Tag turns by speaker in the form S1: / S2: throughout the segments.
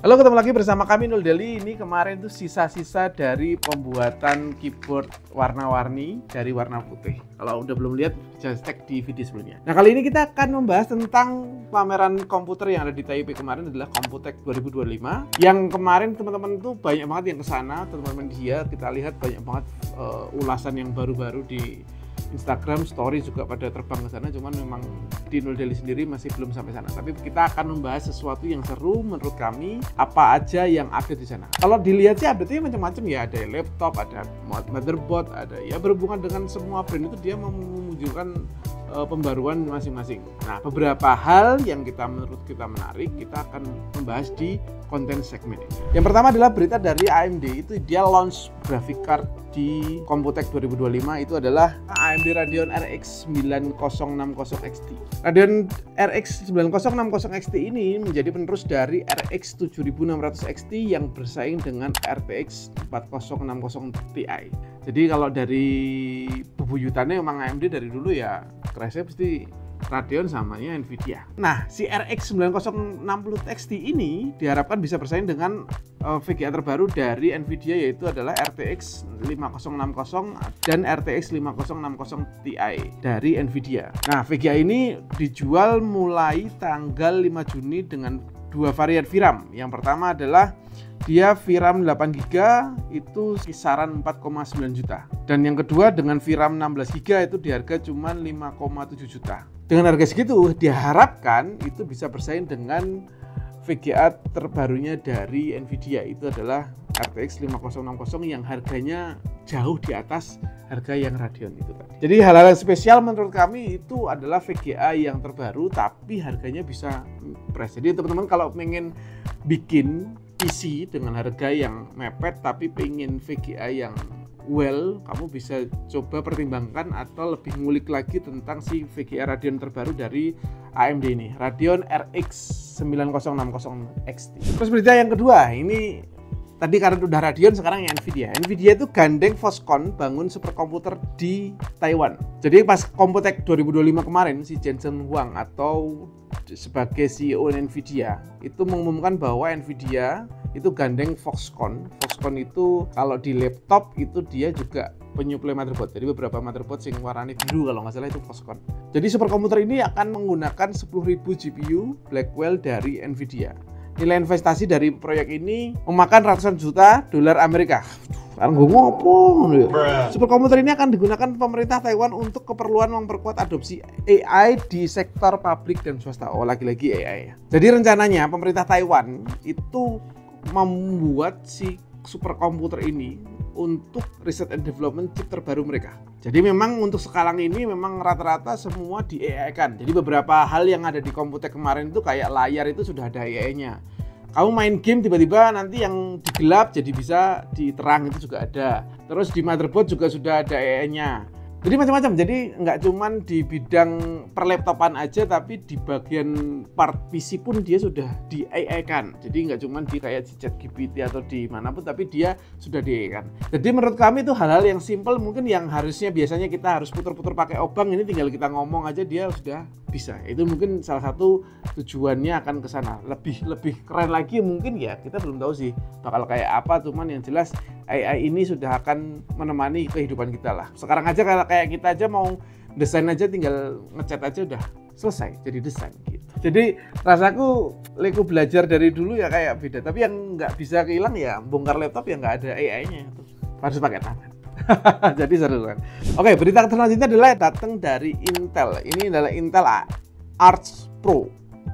S1: Halo, ketemu lagi bersama kami Nul Daily. Ini kemarin tuh sisa-sisa dari pembuatan keyboard warna-warni dari warna putih. Kalau udah belum lihat, bisa cek di video sebelumnya. Nah, kali ini kita akan membahas tentang pameran komputer yang ada di Taipei kemarin, adalah Computex 2025. Yang kemarin teman-teman tuh banyak banget yang kesana, teman-teman dia kita lihat banyak banget ulasan yang baru-baru di Instagram story juga pada terbang ke sana, cuman memang di Nul Daily sendiri masih belum sampai sana. Tapi kita akan membahas sesuatu yang seru menurut kami, apa aja yang ada di sana. Kalau dilihat sih update-nya macam-macam ya, ada laptop, ada motherboard, ada ya berhubungan dengan semua brand itu dia menunjukkan pembaruan masing-masing. Nah, beberapa hal yang menurut kita menarik, kita akan membahas di konten segmen ini. Yang pertama adalah berita dari AMD, itu dia launch graphic card di Computex 2025, itu adalah AMD Radeon RX 9060 XT. Radeon RX 9060 XT ini menjadi penerus dari RX 7600 XT yang bersaing dengan RTX 4060 Ti. Jadi kalau dari bebuyutannya memang AMD dari dulu ya kerasnya pasti Radeon samanya Nvidia. Nah, si RX 9060 XT ini diharapkan bisa bersaing dengan VGA terbaru dari Nvidia, yaitu adalah RTX 5060 dan RTX 5060 Ti dari Nvidia. Nah, VGA ini dijual mulai tanggal 5 Juni dengan dua varian VRAM. Yang pertama adalah dia VRAM 8GB itu kisaran 4,9 juta. Dan yang kedua dengan VRAM 16GB itu di harga cuma 5,7 juta. Dengan harga segitu diharapkan itu bisa bersaing dengan VGA terbarunya dari Nvidia, itu adalah RTX 5060 yang harganya jauh di atas harga yang Radeon itu tadi. Jadi hal-hal spesial menurut kami itu adalah VGA yang terbaru tapi harganya bisa press. Jadi teman-teman kalau pengen bikin PC dengan harga yang mepet tapi pengen VGA yang kamu bisa coba pertimbangkan atau lebih ngulik lagi tentang si VGA Radeon terbaru dari AMD ini, Radeon RX 9060 XT. Terus berita yang kedua, ini tadi karena udah Radeon, sekarang yang Nvidia. Nvidia itu gandeng Foxconn bangun superkomputer di Taiwan. Jadi pas Computex 2025 kemarin, si Jensen Huang atau sebagai CEO Nvidia itu mengumumkan bahwa Nvidia itu gandeng Foxconn. Foxconn itu kalau di laptop itu dia juga penyuplai motherboard. Jadi beberapa motherboard yang warnanya biru kalau nggak salah itu Foxconn. Jadi superkomputer ini akan menggunakan 10.000 GPU Blackwell dari Nvidia. Nilai investasi dari proyek ini memakan ratusan juta dolar Amerika. Sekarang gue ngopong. Superkomputer ini akan digunakan pemerintah Taiwan untuk keperluan memperkuat adopsi AI di sektor publik dan swasta. Oh, lagi-lagi AI ya. Jadi rencananya pemerintah Taiwan itu membuat si superkomputer ini untuk riset and development chip terbaru mereka. Jadi memang untuk sekarang ini memang rata-rata semua di AI kan. Jadi beberapa hal yang ada di Computex kemarin itu kayak layar itu sudah ada AI-nya. Kamu main game tiba-tiba nanti yang digelap jadi bisa diterang, itu juga ada. Terus di motherboard juga sudah ada AI-nya. Jadi macam-macam. Jadi nggak cuman di bidang perlaptopan aja, tapi di bagian part PC pun dia sudah di AI kan. Jadi nggak cuman di kayak di ChatGPT atau di manapun, tapi dia sudah di AI kan. Jadi menurut kami itu hal-hal yang simple, mungkin yang harusnya biasanya kita harus putar-putar pakai obang, ini tinggal kita ngomong aja dia sudah bisa. Itu mungkin salah satu tujuannya akan ke sana. Lebih keren lagi mungkin ya, kita belum tahu sih bakal kayak apa, cuman yang jelas AI ini sudah akan menemani kehidupan kita lah. Sekarang aja kalau kayak kita aja mau desain aja tinggal ngecat aja udah selesai jadi desain gitu. Jadi rasaku Lego belajar dari dulu ya kayak beda, tapi yang nggak bisa hilang ya bongkar laptop yang nggak ada AI-nya itu. Harus pakai tangan. Jadi seru kan. Oke, berita selanjutnya adalah datang dari Intel. Ini adalah Intel Arc Pro.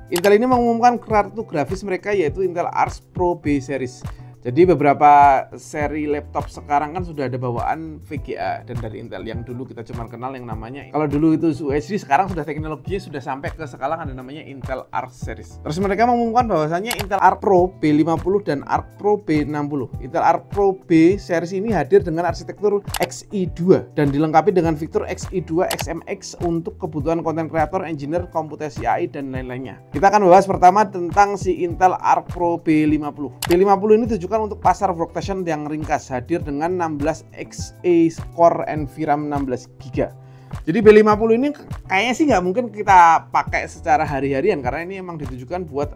S1: Intel ini mengumumkan kartu grafis mereka yaitu Intel Arc Pro B Series. Jadi beberapa seri laptop sekarang kan sudah ada bawaan VGA dan dari Intel. Yang dulu kita cuma kenal yang namanya, kalau dulu itu UHD, sekarang sudah teknologinya sudah sampai ke sekarang ada namanya Intel Arc Series. Terus mereka mengumumkan bahwasanya Intel Arc Pro B50 dan Arc Pro B60. Intel Arc Pro B Series ini hadir dengan arsitektur Xe2 dan dilengkapi dengan fitur Xe2 XMX untuk kebutuhan konten kreator, engineer, komputasi AI dan lain-lainnya. Kita akan bahas pertama tentang si Intel Arc Pro B50. B50 ini untuk pasar workstation yang ringkas, hadir dengan 16 Xe Core and VRAM 16GB. Jadi B50 ini kayaknya sih nggak mungkin kita pakai secara hari-harian karena ini emang ditujukan buat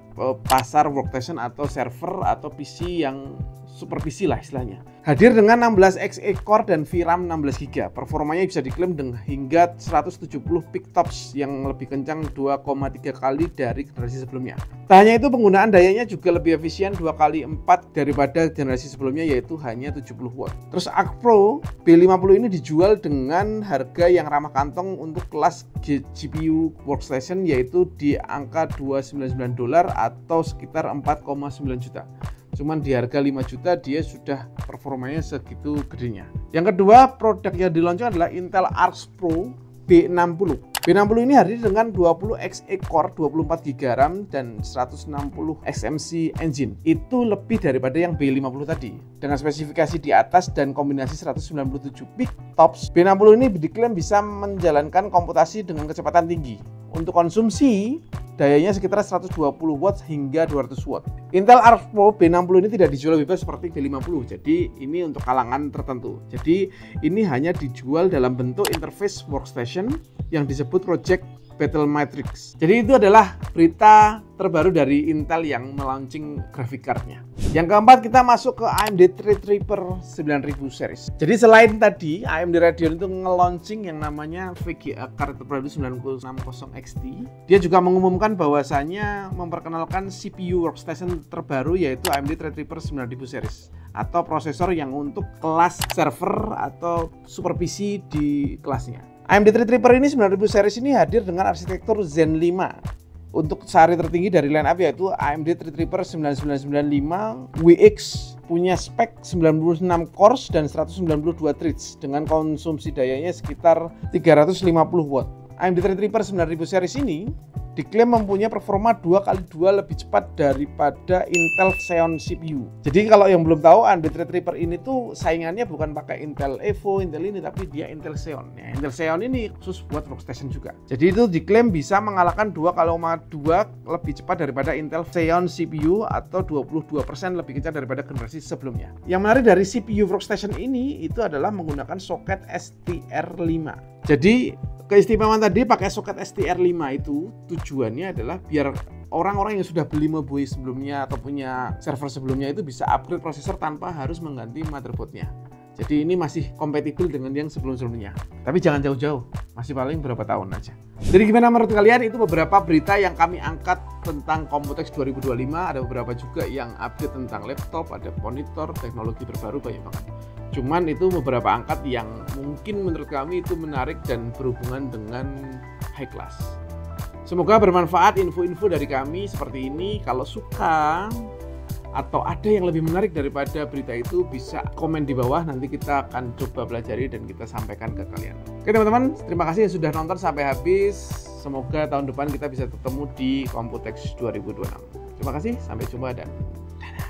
S1: pasar workstation atau server atau PC yang super PC lah istilahnya. Hadir dengan 16 Xe core dan VRAM 16GB. Performanya bisa diklaim hingga 170 peak tops yang lebih kencang 2,3 kali dari generasi sebelumnya. Tak hanya itu, penggunaan dayanya juga lebih efisien 2 kali 4 daripada generasi sebelumnya, yaitu hanya 70 watt. Terus Arc Pro B50 ini dijual dengan harga yang ramah kantong untuk kelas GPU workstation, yaitu di angka $299 atau sekitar 4,9 juta. Cuman di harga 5 juta dia sudah performanya segitu gedenya. Yang kedua, produk yang diluncurkan adalah Intel Arc Pro B60. B60 ini hadir dengan 20 Xe core, 24 GB RAM dan 160 XMC engine. Itu lebih daripada yang B50 tadi. Dengan spesifikasi di atas dan kombinasi 197 peak tops, B60 ini diklaim bisa menjalankan komputasi dengan kecepatan tinggi. Untuk konsumsi, dayanya sekitar 120 watt hingga 200 watt. Intel Arc Pro B60 ini tidak dijual bebas seperti B50, jadi ini untuk kalangan tertentu. Jadi ini hanya dijual dalam bentuk interface workstation yang disebut Project Battle Matrix. Jadi itu adalah berita terbaru dari Intel yang melaunching graphic card-nya. Yang keempat, kita masuk ke AMD Threadripper 9000 series. Jadi selain tadi AMD Radeon itu nge-launching yang namanya VGA card terbaru 9060 XT, dia juga mengumumkan bahwasanya memperkenalkan CPU workstation terbaru yaitu AMD Threadripper 9000 series atau prosesor yang untuk kelas server atau super PC di kelasnya. AMD Threadripper ini 9000 series ini hadir dengan arsitektur Zen 5 untuk seri tertinggi dari lineup yaitu AMD Threadripper 9995 WX, punya spek 96 cores dan 192 threads dengan konsumsi dayanya sekitar 350 watt. AMD Threadripper 9000 series ini diklaim mempunyai performa 2x2 lebih cepat daripada Intel Xeon CPU. Jadi kalau yang belum tahu, AMD Threadripper ini tuh saingannya bukan pakai Intel Evo, Intel ini, tapi dia Intel Xeon. Ya, Intel Xeon ini khusus buat workstation juga. Jadi itu diklaim bisa mengalahkan 2,2 lebih cepat daripada Intel Xeon CPU atau 22% lebih kencang daripada generasi sebelumnya. Yang menarik dari CPU workstation ini itu adalah menggunakan soket STR5. Jadi keistimewaan tadi pakai soket STR5 itu tujuannya adalah biar orang-orang yang sudah beli MBOI sebelumnya atau punya server sebelumnya itu bisa upgrade prosesor tanpa harus mengganti motherboardnya. Jadi ini masih kompatibel dengan yang sebelum-sebelumnya. Tapi jangan jauh-jauh, masih paling berapa tahun aja. Jadi gimana menurut kalian? Itu beberapa berita yang kami angkat tentang Computex 2025. Ada beberapa juga yang update tentang laptop, ada monitor, teknologi terbaru, banyak banget. Cuman itu beberapa angkat yang mungkin menurut kami itu menarik dan berhubungan dengan high class. Semoga bermanfaat info-info dari kami seperti ini. Kalau suka atau ada yang lebih menarik daripada berita itu, bisa komen di bawah, nanti kita akan coba pelajari dan kita sampaikan ke kalian. Oke teman-teman, terima kasih yang sudah nonton sampai habis. Semoga tahun depan kita bisa ketemu di Computex 2026. Terima kasih, sampai jumpa dan dadah.